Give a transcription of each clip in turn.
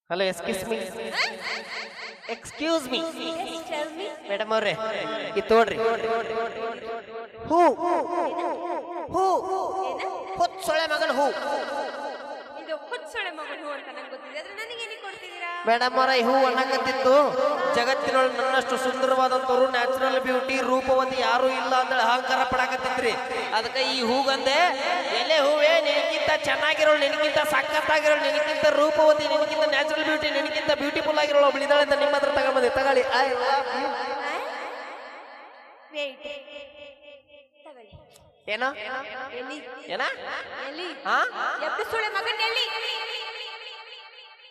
Hello excuse me excuse me madam ಅವ್ರೆ ಇದು ತೋಡ್ರಿ ಹೂ ಹೂ ಹೊತ್ಸೊಳೆ ಮಗನ ಹೂ ಇದು ಹುಚ್ಚೊಳೆ ಮಗನು ಅಂತ ನಂಗೆ ಗೊತ್ತಿದೆ ಆದ್ರೆ ನನಗೆ ಏನಕ್ಕೆ ಕೊಡ್ತಿದ್ದೀರಾ ಮೇಡಮ್ ಅವರ ಈ ಹೂ ಅನ್ನಕತ್ತಿತ್ತು ಜಗತ್ತಿನೊಳಗೆ ನನ್ನಷ್ಟು ಸುಂದರವಾದಂತವ್ರು ನ್ಯಾಚುರಲ್ ಬ್ಯೂಟಿ ರೂಪವತಿ ಯಾರು ಇಲ್ಲ ಅಂತ ಅಹಂಕಾರ ಪಡಾಕತ್ತಿದ್ರಿ ಅದಕ್ಕೆ ಈ ಹೂಗಂದೆ ಎಲೆ ಹೂವೇ ನಿನಗಿಂತ ಚೆನ್ನಾಗಿರೋಳು ನಿನಗಿಂತ ಸಖತ್ತಾಗಿರೋಳು ನಿನಗಿಂತ ರೂಪವತಿ ನಿನಗಿಂತ ನ್ಯಾಚುರಲ್ ಬ್ಯೂಟಿ ನಿನಗಿಂತ ಬ್ಯೂಟಿಫುಲ್ ಆಗಿರೋಳು ಒಬ್ಳು ಇದ್ದಾಳೆ ಅಂತ ನಿಮ್ಮ ಹತ್ರ ತಗೊಂಬಂದೆ ತಗೊಳ್ಳಿ ಐ ಲವ್ ಯು ವೇಟ್ ತಗೊಳ್ಳಿ ಏನೋ ಎಲ್ಲಿ ಏನ ಎಲ್ಲಿ ಹಾ ಎಬ್ಬು ಸುಳೆ ಮಗನ್ ಎಲ್ಲಿ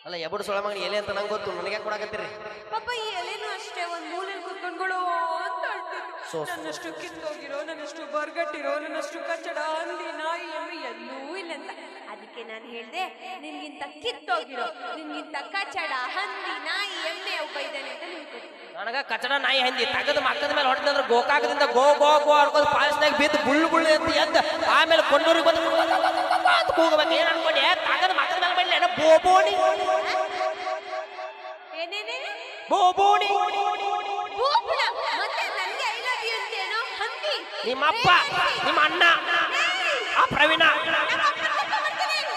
ಅಲ್ಲ ಎಬಡು ಸೊಳ ಮಗನ ಎಲೆ ಅಂತ ನಂಗೆ ಗೊತ್ತು ನನಗೆ ಕೊಡಾಕತ್ತೀರಿ ಪಾಪ ಈ ಎಲೆನೂ ಅಷ್ಟೇ ಒಂದ್ ಮೂಲೆಯಲ್ಲಿ ಕುತ್ಕೊಂಡ್ಗಳು ಅಂತ ಅಳ್ತಿದ್ರು ನನ್ನಷ್ಟು ಕಿತ್ತೋಗಿರೋ ನನ್ನಷ್ಟು ಬರ್ಗಟ್ಟಿರೋ ನನ್ನಷ್ಟು ಕಚ್ಚಡ ಹಂದಿ ನಾಯಿ ಎಮ್ಮೆ ಎಲ್ಲೂ ಇಲ್ಲ ಅಂತ ಅದಕ್ಕೆ ನಾನು ಹೇಳ್ದೆ ನಿನ್ಗಿಂತ ಕಿತ್ತೋಗಿರೋ ನಿನ್ಗಿಂತ ಕಚ್ಚಡ ಹಂದಿ ನಾಯಿ ಎಮ್ಮೆ ಒಬ್ಬ ಇದ್ದಾನೆ ಅಂತ ನಿಮ್ಗೆ ನನಗ ಕಚಡ ನಾಯಿ ಹಂದಿ ತಗದ ಮಕ್ಕದ ಮೇಲೆ ಹೊಡೆದಂದ್ರೆ ಗೋಕಾಕದಿಂದ ಗೋ ಗೋ ಗೋ ಅನ್ಕೋದು ಪಾಲಿಸ್ನಾಗ ಬಿದ್ದು ಬುಳ್ಳು ಬುಳ್ಳು ಅಂತ ಎದ್ದ ಆಮೇಲೆ ಕೊಂಡೂರಿಗೆ ಬಂದು ಅಂತ ಕೂಗಬೇಕು ಏನ್ ಅನ್ಕೊಂಡೆ ತಗದ ಮಕ್ಕದ ಮೇಲೆ ಬಡ್ಲಿ ಬೋಬೋಣಿ ಏನೇನೇ ಬೋಬೋಣಿ ಬೂಪುಳ ಮತ್ತೆ ನನಗೆ ಐ ಲವ್ ಯು ಅಂತೇನೋ ಹಂದಿ ನಿಮ್ಮಪ್ಪ ನಿಮ್ಮ ಅಣ್ಣ ಆ ಪ್ರವೀಣ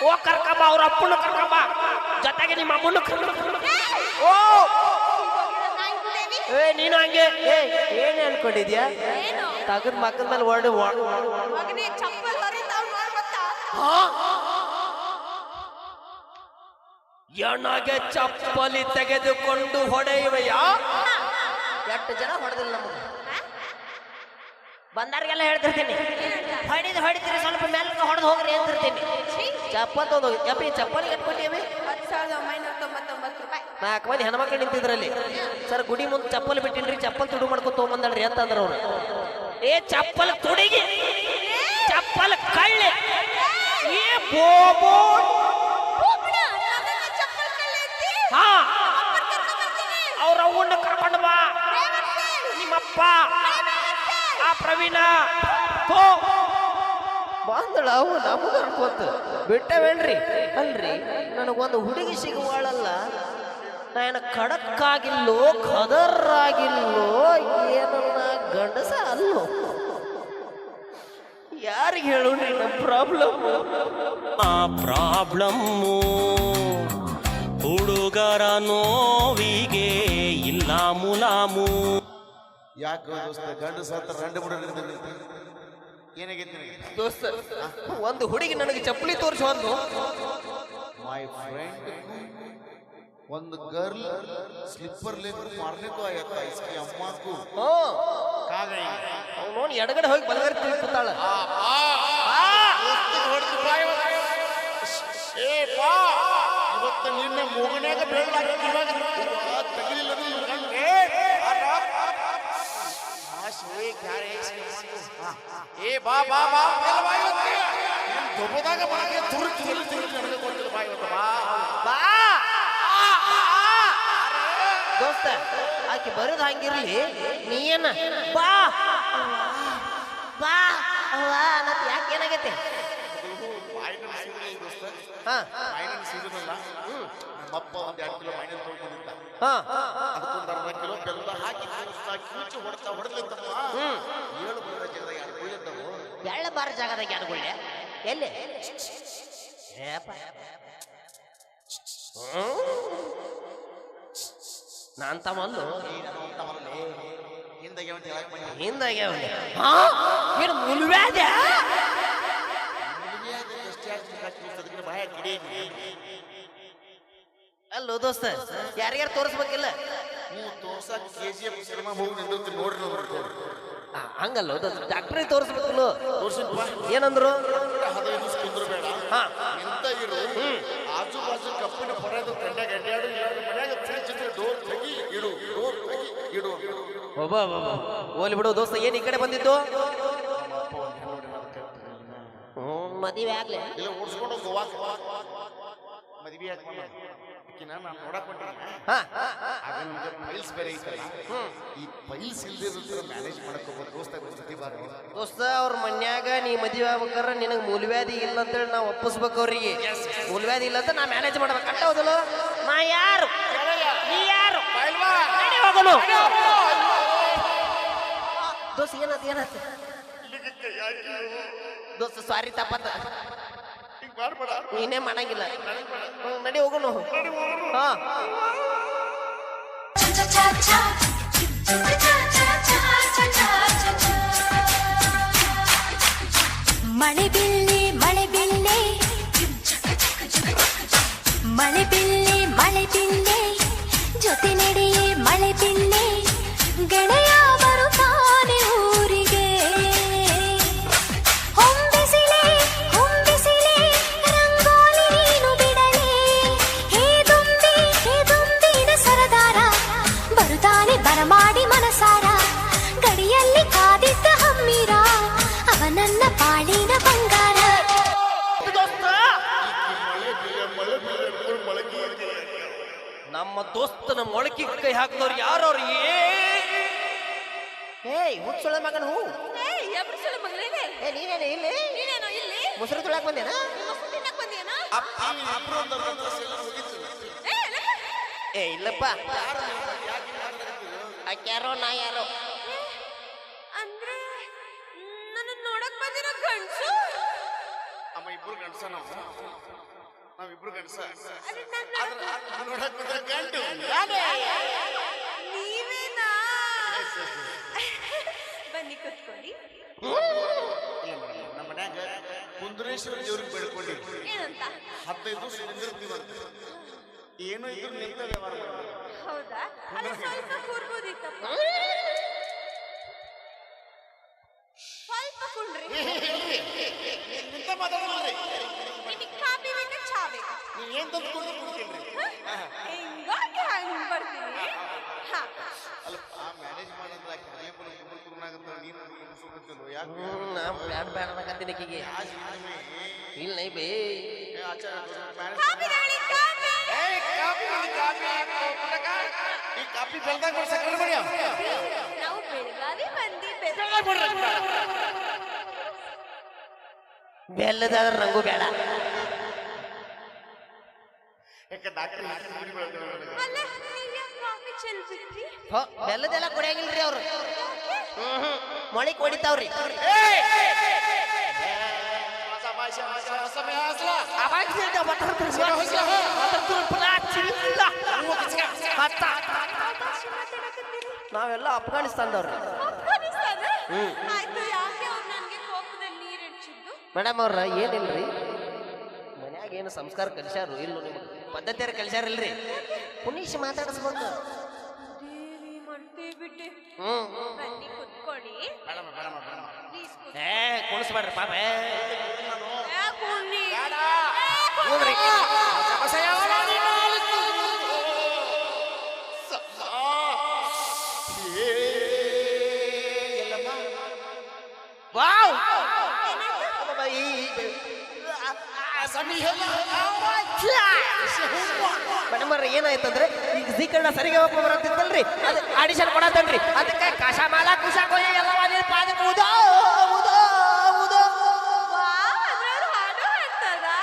ಓ ಕರ್ಕಂಬ ಅವ್ರ ಅಪ್ಪನ ಕರ್ಕಂಬ ಜೊತೆಗೆ ನಿಮ್ಮ ಅಮ್ಮನ ಓ ಏ ನೀನು ಹಂಗೆ ಏ ಏನೇ ಅನ್ಕೊಂಡಿದ್ಯಾ ಏನು ತಗದ್ ಮಕ್ಕದ ಮೇಲೆ ಹೊರಡಿ ಮಗನೇ ಚಪ್ಪಲ್ ಹರಿತಾವ್ ನೋಡ್ಬತ್ತಾ ಎಣ್ಣಗೆ ಚಪ್ಪಲಿ ತೆಗೆದುಕೊಂಡು ಹೊಡೆಯುವೆಯಾ ಎಷ್ಟು ಜನ ಹೊಡೆದಿಲ್ಲ ನಮಗೆ ಬಂದಾರಿಗೆಲ್ಲ ಹೇಳ್ತಿರ್ತೀನಿ ಹೊಡಿತೀರಿ ಸ್ವಲ್ಪ ಮೇಲೆ ಹೊಡೆದು ಹೋಗ್ರಿ ಅಂತಿರ್ತೀನಿ ಚಪ್ಪಲ್ ತೊಗೊಂಡು ಯಪ್ಪಿ ಚಪ್ಪಲಿ ಕಟ್ಕೊಂಡಿವಿ 1999 ರೂಪಾಯಿ 4 ಮಂದಿ ಹೆಣ್ಮಕ್ಳು ನಿಂತಿದ್ರಲ್ಲಿ ಸರ್ ಗುಡಿ ಮುಂದೆ ಚಪ್ಪಲ್ ಬಿಟ್ಟಿನ್ರಿ ಚಪ್ಪಲ್ ತುಡು ಮಾಡ್ಕೊಂಡು ತೊಗೊಂಬಂದಳ್ರಿ ಅಂತಂದ್ರ ಅವ್ರು ಏ ಚಪ್ಪಲ್ ತುಡಿಗಿ ಚಪ್ಪಲ್ ಕಳ್ಳಿ ಏ ಬೋಬೋ ಬೂಪುಳ ನನ್ನ ಚಪ್ಪಲ್ ಕಳ್ಳೆತ್ತಿ ಹಾ ಅಪ್ಪನ್ ಕರ್ಕೊಂಡ್ ಬರ್ತೀನಿ ಅವ್ರ ಅವನ್ನ ಕರ್ಕೊಂಡು ಬಾ ನಿಮ್ಮಪ್ಪ ಆ ಪ್ರವೀಣ ಬಂದಳ ಅವು ನಮಗ ಅನ್ಕೋತ ಬಿಟ್ಟವೇನ್ರಿ ಅಲ್ರಿ ನನಗೊಂದು ಹುಡುಗಿ ಸಿಗುವಾಳಲ್ಲ ನಾನು ಖಡಕ್ಕಾಗಿಲ್ಲೋ ಖದರ್ರಾಗಿಲ್ಲೋ ಏನನ್ನ ಗಂಡಸ ಅಲ್ಲೋ ಯಾರಿಗೆ ಹೇಳೋಣ್ರಿ ನಮ್ಮ ಪ್ರಾಬ್ಲಮ್ ಆ ಪ್ರಾಬ್ಲಮ್ಮು ಹುಡುಗರ ನೋವಿಗೆ ಇಲ್ಲ ಮುಲಾಮು. ಯಾಕೆ ದೋಸ್ತ ಗಂಡು ಸತ್ತ ರಂಡು ಬಿಡೋದು ಏನಾಗೈತಿ ನಿನಗೆ ದೋಸ್ತ ಒಂದು ಹುಡುಗಿ ನನಗೆ ಚಪ್ಪಲಿ ತೋರಿಸು ಒಂದು ಮೈ ಫ್ರೆಂಡ್ ಒಂದು ಗರ್ಲ್ ಸ್ಲಿಪ್ಪರ್ ಲೇಕು ಮಾರ್ಲಿಕ್ಕೂ ಆಗತ್ತ ಇಸ್ಕಿ ಅಮ್ಮಕ್ಕೂ ಕಾಗೈ ಅವ್ನು ನೋಡಿ ಎಡಗಡೆ ಹೋಗಿ ಬಲಗಡೆ ತಿಳ್ಕೊತಾಳ ಇವತ್ತು ನಿನ್ನ ಮೂಗನ್ಯಾಗ ಬೆಳಗ್ಗೆ ಇವಾಗ ತಗಿಲಿಲ್ಲ ಏ ಬಾ ಬಾ ಬಾ ದೊಬ್ಬದಾಗ ಬಾಗೆ ತುರುಕಿ ನನಗೆ ಗೊತ್ತಿಲ್ಲ ಬಾ ಇವತ್ತು ಬಾ ಬಾ ದೋಸ್ತ ಆಕೆ ಬರೋದು ಹಂಗಿರ್ಲಿ ನೀಯನ್ನ ಬಾ ಬಾ ಅನ್ನತ್ ಯಾಕೆ ಏನಾಗೈತೆ ಹಾ ಮೈನನ್ ಸೀಸನಲ್ಲ ನಮ್ಮಪ್ಪ ಒಂದು 2 ಕಿಲೋ ಮೈನನ್ ತೊಗೊಂಡಿದ್ದ ಹಾ ಅದಕ್ಕೊಂದು ಅರ್ಧ ಕಿಲೋ ಬೆಲ್ಲ ಹಾಕಿ ಕಿಂಚು ಹೊಡೆದ್ಲಿತ್ತಮ್ಮ 7 ಬರ ಜಾಗದಾಗ 2 ಕುಳಿದ್ದವು ಎಳ್ಳ ಬಾರ ಜಾಗದಾಗ ಅನ್ಕೊಳ್ಳೆ ಎಲ್ಲಿ ನಾನ್ ತಮ್ಮಲ್ಲು ಹಿಂದಾಗೆ ಒಂದು ಹೇಳಕ್ ಬಂದ ಹಿಂದಾಗೆ ಏನು ಮುಲ್ವ್ಯಾದ ಬಾಯ ಕಿಡಿ ಅಲ್ಲೋ ದೋಸ್ತ ಯಾರ್ಯಾರು ತೋರಿಸ್ಬೇಕಿಲ್ಲ ನೀವು ತೋರ್ಸಕ್ KGF ಸಿನಿಮಾ ಹೋಗಿ ನಿಂದಿರ್ತೀನಿ ನೋಡ್ರಿ ಹಂಗಲ್ಲ ಡಾಕ್ಟ್ರಿಗೆ ತೋರಿಸ್ಬೇಕಲ್ಲ ತೋರ್ಸಿದ್ವ ಏನಂದ್ರು 15 ಕುಂದ್ರ ಬೇಡ ಹಾ ಎಂತ ಇರು ಆಜು ಬಾಜು ಕಪ್ಪಿನ ಪರದ ಕಂಡಾಗ ಅಡ್ಡಾಡು ಮನ್ಯಾಗ ಫ್ರಿಜ್ ಇದ್ರೆ ಡೋರ್ ತೆಗಿ ಇಡು ಡೋರ್ ತೆಗಿ ಇಡು ಒಬ್ಬ ಓಲಿ ಬಿಡು ದೋಸ್ತ ಏನ್ ಈ ಕಡೆ ಬಂದಿದ್ದು ಮದುವೆ ಆಗ್ಲಿ ಇಲ್ಲ ಓಡಿಸ್ಕೊಂಡು ಗೋವಾಕ್ ಮದ್ವಿ ಯಾಕೆ ಆಕಿನ ನಾನು ನೋಡಕ್ ಕೊಟ್ಟಿನಿ ಹಾ ಆಗ ನಮ್ಗೆ ಫೈಲ್ಸ್ ಬೇರೆ ಐತಲ್ಲ ಈ ಫೈಲ್ಸ್ ಇಲ್ದಿರ ಮ್ಯಾನೇಜ್ ಮಾಡಕ್ ಹೋಗ್ಬೋದು ದೋಸ್ತ ಜೊತೆ ಬಾರ ದೋಸ್ತ ಅವ್ರ ಮನ್ಯಾಗ ನೀ ಮದುವೆ ಆಗ್ಬೇಕಾರ ನಿನಗೆ ಮೂಲವ್ಯಾಧಿ ಇಲ್ಲ ಅಂತೇಳಿ ನಾವು ಒಪ್ಪಿಸ್ಬೇಕು ಅವ್ರಿಗೆ ಮೂಲವ್ಯಾಧಿ ಇಲ್ಲ ಅಂತ ನಾ ಮ್ಯಾನೇಜ್ ಮಾಡ್ಬೇಕು ಕಟ್ಟ ಹೌದಲ್ಲ ನಾ ಯಾರು ನೀ ಯಾರು ನಡಿ ಹೋಗೋನು ದೋಸ್ತ ಏನತ್ ಏನತ್ ದೋಸ್ತ ಸಾರಿ ತಪ್ಪತ್ತ ಹಿಂಗ್ ಮಾಡ್ಬೇಡ ನೀನೇ ಮಾಡಂಗಿಲ್ಲ ನಡಿ ಹೋಗೋನು ಹಾ ಮಳೆ ಬಿಲ್ಲೆ ಮಳೆ ಬಿಲ್ಲೆ ಮಳೆ ಬಿಲ್ಲೆ ಮಳೆ ಬಿಲ್ಲೆ ಜೊತೆ ನಡೆಯೇ ಮಳೆ ಬಿಲ್ಲೆ ಗೆಳೆಯ ಬರುತ್ತಾನೆ ಊರಿಗೆ ಹೊಂಬಿಸಿಲೆ ಹೊಂಬಿಸಿಲೆ ರಂಗೋಲಿ ನೀನು ಬಿಡಲೆ ಹೇ ದುಂಬಿನ ಸರದಾರ ಬರುತ್ತಾನೆ ಬರಮಾಡಿ ಮನಸಾರ ಗಡಿಯಲ್ಲಿ ಕಾದಿದ್ದ ಹಮ್ಮಿರ ಅವನನ್ನ ಪಾಳಿನ ಬಂಗಾರ ನಮ್ಮ ದೋಸ್ತನ ಮೊಳಕಿ ಕೈ ಹಾಕಿದವ್ರು ಯಾರು ಅವ್ರು ಏಯ್ ಹುಚ್ಚೊಳ ಮಗನ ಹೂ ಎಬ್ರಿಸಲು ಮಗಳೇನೆ ಏ ನೀನೇನೆ ಇಲ್ಲಿ ನೀನೇನೋ ಇಲ್ಲಿ ಮೊಸರು ತೊಳಕ್ ಬಂದೇನಾ ಮೊಸರು ತಿನ್ನಕ್ ಬಂದಿಯೇನೋ ಏ ಲೇ. ಏ ಇಲ್ಲಪ್ಪ ಯಾರೋ ನಾ ಯಾರೋ ಅಂದ್ರೆ ನನ್ನ ನೋಡಕ್ ಬಂದಿರೋ ಗಂಡ್ಸು ಅಮ್ಮ ಇಬ್ರು ಗಂಡಸ ನಾವಿಬ್ರು ಗಂಡಸ ಅದೇ ನಾನ್ ನೋಡಕ್ ಬಂದ್ರೆ ಗಂಡು ನೀವೇನಾ ಬನ್ನಿ ಕೂತ್ಕೊಳ್ಳಿ ಇಲ್ಲ ಮೇಡಮ್ ನಮ್ಮ ಮನ್ಯಾಗ ಕುಂದ್ರೇಶ್ವರ ದೇವ್ರಿಗೆ ಬೇಡ್ಕೊಂಡಿ ಏನಂತ 15 ದಿವಸ ನಿಂದಿರ್ತೀವಂತ ಏನೋ ಇದ್ರು ನಿಂತ ವ್ಯವಹಾರ ಮಾಡೋದು. ಹೌದಾ ಅದೇ ಸ್ವಲ್ಪ ಕೂರ್ಬೋದಿತ್ತಪ್ಪ ಸ್ವಲ್ಪ ಕುಂಡ್ರಿ ನಿಂತ ಮಾತಾಡೋದ್ರಿ ನಿಮಗೆ ಕಾಫಿ ಬೇಕಾ ಚಾ ಬೇಕಾ ನೀವ್ ಏನ್ ತಂದ್ಕೊಂಡು ಕೊಡ್ತೀನಿ ಹಿಂಗಾಗಿ ಹಂಗ್ ಬರ್ತೀನಿ ಹಾ ಅಲ್ಲ ಆ ಮ್ಯಾನೇಜ್ ಮಾಡಿದ್ರೆ ಕರ್ನೇಪುರ ಕುರ್ನಾಗಂತ ನೀನು ಸುಮ್ಮನೆ ಯಾಕೆ ನಾ ಬ್ಯಾಡ ಬ್ಯಾಡ ಅನ್ನಕತ್ತೀನಿ ಆಕಿಗೆ ಇಲ್ಲ ನೈ ಬೇ ಕಾಫಿ ಹೇಳಿ ಕಾಫಿ ಈ ಕಾಫಿ ಬೆಳ್ದಾಗ ಸಕ್ಕರೆ ಮಾಡಿ ನಾವು ಬೆಳಗಾವಿ ಮಂದಿ ಬೆಲ್ಲದಾದ್ರೆ ನಂಗೂ ಬೇಡ ಯಾಕೆ ಡಾಕ್ಟರ್ ಅಲ್ಲ ನೀವ್ ಯಾಕ್ ಕಾಫಿ ಚೆಲ್ಬಿಟ್ರಿ ಬೆಲ್ಲದೆಲ್ಲ ಕುಡಿಯಂಗಿಲ್ರಿ ಅವ್ರು ಮೊಳಿಕ್ ಹೊಡಿತಾವ್ರಿ ನಾವೆಲ್ಲ ಅಫ್ಘಾನಿಸ್ತಾನದವ್ರಿ ಅಫ್ಘಾನಿಸ್ತಾನ ಆಯ್ತು ಯಾಕೆ ಅವ್ರು ನನ್ಗೆ ಕೋಪದಲ್ಲಿ ನೀರ್ ಹಚ್ಚಿದ್ದು ಮೇಡಮ್ ಅವ್ರ ಏನಿಲ್ರಿ ಮನ್ಯಾಗ ಏನು ಸಂಸ್ಕಾರ ಕಲಿಸ್ಯಾರು ಇಲ್ಲ ನಿಮ್ಗೆ ಪದ್ಧತಿಯರ ಕಲಿಸ್ಯಾರಿಲ್ರಿ ಪುನೀಶ್ ಮಾತಾಡಿಸ್ಬೇಕು ದೇವಿ ಮಾಡ್ತೇ ಬಿಟ್ಟೆ ಹ್ಮ್ ಬನ್ನಿ ಕುತ್ಕೊಳ್ಳಿ ಪ್ಲೀಸ್ ಏ ಕುಣಿಸ್ಬೇಡ್ರಿ ಪಾಪ ಕುಣ್ಣಿ ಹೋಗ್ರಿ ವಾವ್ ಮೇಡಮ್ ಅವ್ರ ಏನಾಯ್ತಂದ್ರೆ ಈಗ ಜೀಕಣ್ಣ ಸರಿಗೆ ಒಬ್ಬ ಬರಂತಿತ್ತಲ್ರಿ ಅದು ಆಡಿಷನ್ ಕೊಡತ್ತನ್ರಿ ಅದಕ್ಕೆ ಕಷಾಮಾಲ ಕುಶಾಕೋಯ ಎಲ್ಲ ಪಾದಕ್ಕೆ ಉದೋ ಉದೋ ಉದೋ ಅದ್ರವ್ರು ಹಾಡು ಹಾಡ್ತಾರಾ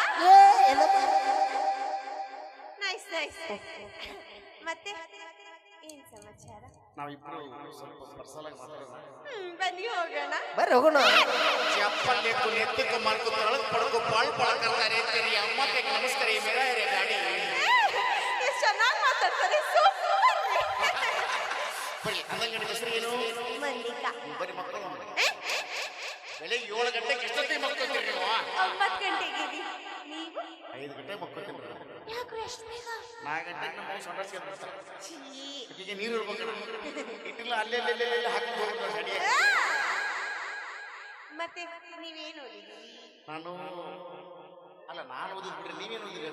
ನೈಸ್ ನೈಸ್ ಮತ್ತೆ ಏನ್ ಸಮಾಚಾರ ನಾವಿಬ್ರು ಸ್ವಲ್ಪ ಪರ್ಸನಲ್ ಆಗಿ ಮಾತಾಡೋಣ ಬನ್ನಿ ಹೋಗೋಣ ಬರ್ರಿ ಹೋಗೋಣ ಚಪ್ಪಲ್ ನೆತ್ತಕ್ಕೆ ಮಾಡ್ಕೊ ತೊಳಕ್ ಪಡ್ಕೊ ಪಾಳ್ ಪಾಳ ಕರ್ತಾರೆ ಅಂತೀರಿ ಅಮ್ಮ ಕೈಗೆ ನಮಸ್ಕಾರ ಈ ಮೇರ ಇದೆ ಗಾಡಿ ಎಷ್ಟು ಚೆನ್ನಾಗಿ ಮಾತಾಡ್ತಾರೆ ಸೂಪರ್ ಬರೀ ಅಂದಂಗ ನಿಮ್ಮ ಹೆಸರು ಏನು ಮಲ್ಲಿಕಾ ಬರೀ ಮಕ್ಕಳು ಬೆಳಿಗ್ಗೆ 7 ಗಂಟೆಗೆ ಎಷ್ಟೊತ್ತಿಗೆ ಮಕ್ಕೋತೀರಿ ನೀವು 9 ಗಂಟೆಗೆ ನೀವು 5 ಗಂಟೆಗೆ ಮಕ್ಕೋತೀನಿ ಯಾಕ್ರೆ ಅಷ್ಟು ಬೇಗ 4 ಗಂಟೆಗೆ ನಮ್ಮ ಸಂಡಾಸ್ಗೆ ಬರ್ತಾರೆ ಈಗ ನೀರು ಇರ್ಬೇಕು ಇಟ್ಟಿಲ್ಲ ಅಲ್ಲೇ ಹಾಕಿ ಹೋಗ್ತಾರೆ ಸಡಿ ಮತ್ತೆ ನೀವೇನು ಓದಿದ್ರಿ ನಾನು ಅಲ್ಲ ನಾನು ಓದಿದ್ ಬಿಡ್ರಿ ನೀವೇನು ಓದಿರಿ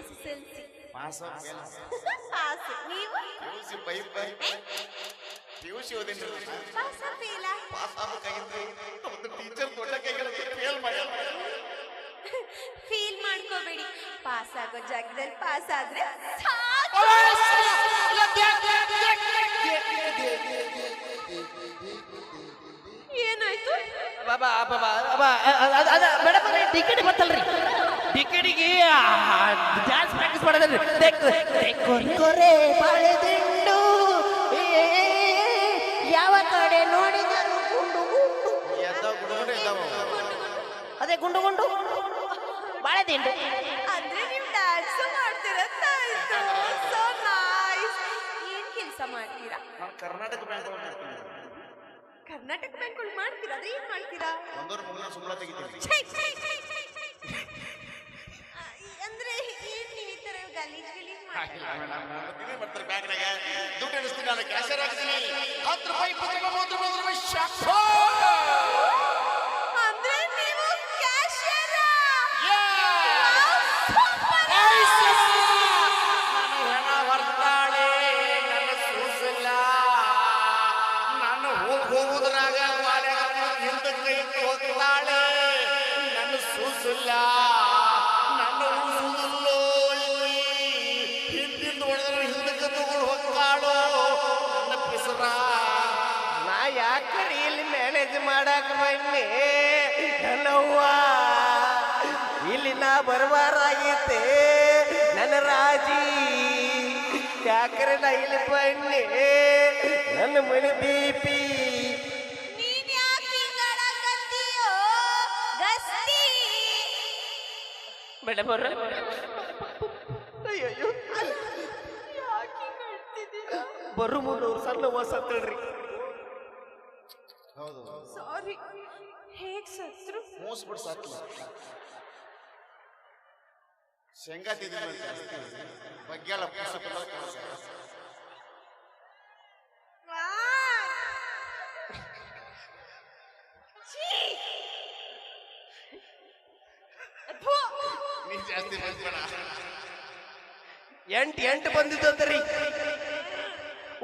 SSLC ಪಾಸ್ ಪಾಸ್ ನೀವು ಪಿಯುಸಿ ಪೈಪ್ ಪಿಯುಸಿ ಓದಿನಿ ಪಾಸ್ ಫೇಲ ಪಾಸ್ ಆಗಬೇಕಾಗಿತ್ತು ಒಂದು ಟೀಚರ್ ದೊಡ್ಡ ಕೈಗಳ ಫೇಲ್ ಮಾಡ್ಯಾರ ಫೀಲ್ ಮಾಡ್ಕೋಬೇಡಿ ಪಾಸ್ ಆಗೋ ಜಾಗದಲ್ಲಿ ಪಾಸ್ ಆದ್ರೆ ಸಾಕು. ಏನಾಯ್ತು? ಮೇಡಮ್ ಟಿಕೆಟ್ ಗೊತ್ತಲ್ರಿ, ಟಿಕೆಟಿಗೆ ಡ್ಯಾನ್ಸ್ ಪ್ರಾಕ್ಟೀಸ್ ಮಾಡೋದ್ರಿ. ಬಾಳೆದಿಂಡು ಯಾವ ಕಡೆ ನೋಡಿದರು ಗುಂಡು ಗುಂಡು, ಎದ್ದಾವ ಗುಡುಗುಡು ಎದ್ದಾವ. ಅದೇ ಗುಂಡು ಗುಂಡು ಬಾಳೆದಿಂಡು. ಅಂದ್ರೆ ನೀವು ಡ್ಯಾನ್ಸ್ ಮಾಡ್ತೀರಂತ ಆಯ್ತು. So nice. ಏನ್ ಕೆಲಸ ಮಾಡ್ತೀರಾ? ನಾನು ಕರ್ನಾಟಕ ಬ್ಯಾಂಕ್ ಕರ್ನಾಟಕ ಬ್ಯಾಂಕ್ ಮಾಡ್ತೀರಾ? ಅದ್ರೆ ಏನ್ ಮಾಡ್ತೀರಾ? ಒಂದೂವರೆ ಮುಗಿನ ಸಂಬಳ ತೆಗಿತೀನಿ. Chai, Chai, Chai, Chai, Chai. ಅಂದ್ರೆ ಏನ್ ನೀವು ಈ ತರ ಗಲೀಜ್ ಗಲೀಜ್ ಮಾಡ್ತೀರಾ? ಬರ್ತಾರೆ ಬ್ಯಾಂಕ್ನಾಗ ದುಡ್ಡು ಎಣಿಸ್ತೀನಿ, ನಾನು ಕ್ಯಾಶರ್ ಆಗ್ತೀನಿ. 10 ರೂಪಾಯಿ 20 ರೂಪಾಯಿ 30 ರೂಪಾಯಿ ಶಾಕ್. ಅಂದ್ರೆ ನೀವು ಕ್ಯಾಶಿಯರ್? ನನ್ನ ಹೆಣ ಹೊರತಾಳೆ, ನನ್ನ ಸೂಸಿಲ್ಲ. ನಾನು ಹೋಗುವುದ್ರಾಗ ಹಿಂದಕ್ಕೆ ಇಟ್ಟು ಹೋಗ್ತಾಳೆ. ನನ್ನ ಸೂಸಿಲ್ಲ, ನನ್ನ ಉಳಿಸುವುದಿಲ್ಲೋ ಇಲ್ಲಿ. ಹಿಂದಿಂದ ಹೊಡೆದ್ರೆ ಹಿಂದಕ್ಕೆ ತಗೊಂಡು ಹೋಗ್ತಾಳೋ ನನ್ನ ಪಿಸರ. ನಾ ಯಾಕಡೆ ಇಲ್ಲಿ ಮ್ಯಾನೇಜ್ ಮಾಡಾಕ ಬನ್ನಿ ನನ್ನವ್ವ, ಇಲ್ಲಿ ನಾ ಬರಬಾರಾಗೈತೆ ನನ್ನ ರಾಜಿ. ಯಾಕರೆ ನಾ ಇಲ್ಲಿ ಬನ್ನಿ ನನ್ನ ಮನೆ ದೀಪಿ. ನೀನ್ ಯಾಕೆ ಹಿಂಗಾಡಕತ್ತೀಯೋ ಗಸ್ತಿ? ಮೇಡಮ್ ಅವ್ರ ಅಯ್ಯೋ ಯಾಕೆ ಹಿಂಗಾಡ್ತಿದ್ದೀರಾ? ಬರು ಮುನ್ನೂರು ಸಣ್ಣ ಸತ್ತಳ್ರಿ. ಹೌದು, ಸಾರಿ. ಹೇಗ್ ಸತ್ರು? ಮೋಸ್ಬಿಟ್ಟು ಸಾಕಿಲ್ಲ. ಶೇಂಗಾ ತಿಂದಿಲ್ಲ ಬಗ್ಗೆಲ್ಲ ನೀ ಜಾಸ್ತಿ ಬಂದ್ಬೇಡ. ಎಂಟು ಬಂದಿದ್ದರಿ,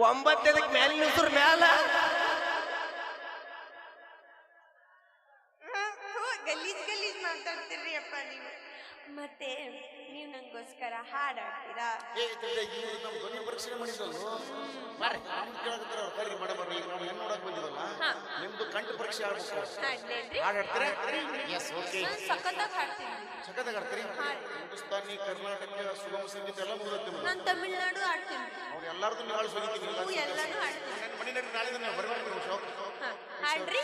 9 ಮ್ಯಾಲಿನ ಉಸುರು ಮ್ಯಾಲ. ಗಲೀಜ್ ಗಲೀಜ್ ಮಾತಾಡ್ತೀರಿ ಅಪ್ಪ ನೀವು. ಮತ್ತೆ ನೀವು ನಂಗೋಸ್ಕರ ಹಾಡಾಡ್ತೀರಾ? ನಮ್ಮ ಧ್ವನಿ ಪರೀಕ್ಷೆ ಮಾಡಿದ್ದಲ್ವ, ಬರ್ರಿ ಕೇಳಕತ್ತಾರ ಅವ್ರು. ಬರ್ರಿ ಮೇಡಮ್ ಅವ್ರು, ಈಗ ನಾವು ಹೆಣ್ಣು ನೋಡಕ್ ಬಂದಿದ್ದಲ್ಲ, ನಿಮ್ದು ಕಂಠ ಪರೀಕ್ಷೆ ಆಗ್ಬೇಕು. ಹಾಡ್ಲೇನ್ರಿ? ಹಾಡಾಡ್ತೀರಾ? Yes, okay. ಸಖತ್ತಾಗಿ ಹಾಡ್ತೀನಿ. ಸಖತ್ತಾಗಿ ಆಡ್ತೀರಿ. ಹಿಂದೂಸ್ತಾನಿ, ಕರ್ನಾಟಕ, ಸುಗಮ ಸಂಗೀತ ಎಲ್ಲ ಮುಗಿದತ್ತೆ ನಿಮ್ದು. ನಾನು ತಮಿಳ್ನಾಡು ಹಾಡ್ತೀನಿ. ಅವ್ರು ಎಲ್ಲಾರ್ದು ನೀವು ಹಾಳು ಹೋಗಿದ್ದೀನಿ. ಎಲ್ಲಾನು ಹಾಡ್ತೀನಿ. ನನ್ನ ಮನೆಯಲ್ಲಿ ನಾಳೆ ಬರ್ಬೇಕು. ಹಾಡ್ರಿ.